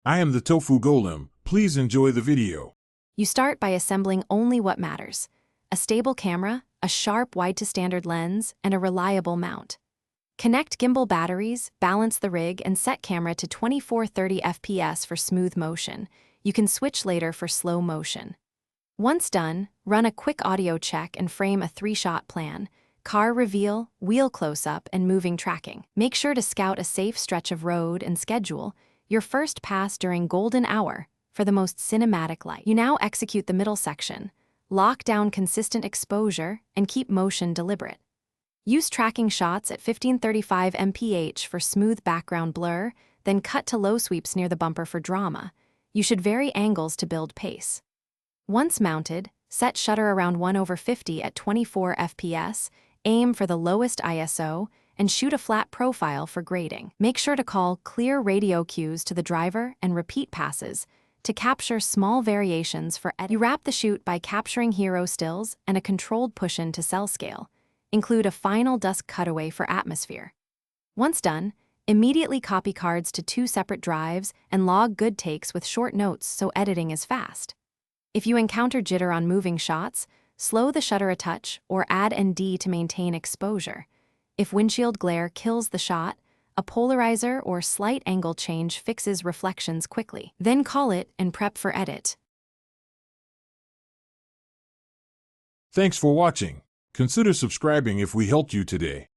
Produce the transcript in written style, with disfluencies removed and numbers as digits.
I am the tofu golem. Please enjoy the video. You start by assembling only what matters: a stable camera, a sharp wide-to-standard lens, and a reliable mount. Connect gimbal batteries, balance the rig, and set camera to 24-30 fps for smooth motion. You can switch later for slow motion. Once done, run a quick audio check and frame a 3-shot plan: car reveal, wheel close-up, and moving tracking. Make sure to scout a safe stretch of road and schedule your first pass during golden hour for the most cinematic light. You now execute the middle section, lock down consistent exposure, and keep motion deliberate. Use tracking shots at 1535 mph for smooth background blur, then cut to low sweeps near the bumper for drama. You should vary angles to build pace. Once mounted, set shutter around 1/50 at 24 fps, aim for the lowest ISO, and shoot a flat profile for grading. Make sure to call clear radio cues to the driver and repeat passes to capture small variations for edit. You wrap the shoot by capturing hero stills and a controlled push-in to cell scale. Include a final dusk cutaway for atmosphere. Once done, immediately copy cards to 2 separate drives and log good takes with short notes so editing is fast. If you encounter jitter on moving shots, slow the shutter a touch or add ND to maintain exposure. If windshield glare kills the shot, a polarizer or slight angle change fixes reflections quickly. Then call it and prep for edit. Thanks for watching. Consider subscribing if we helped you today.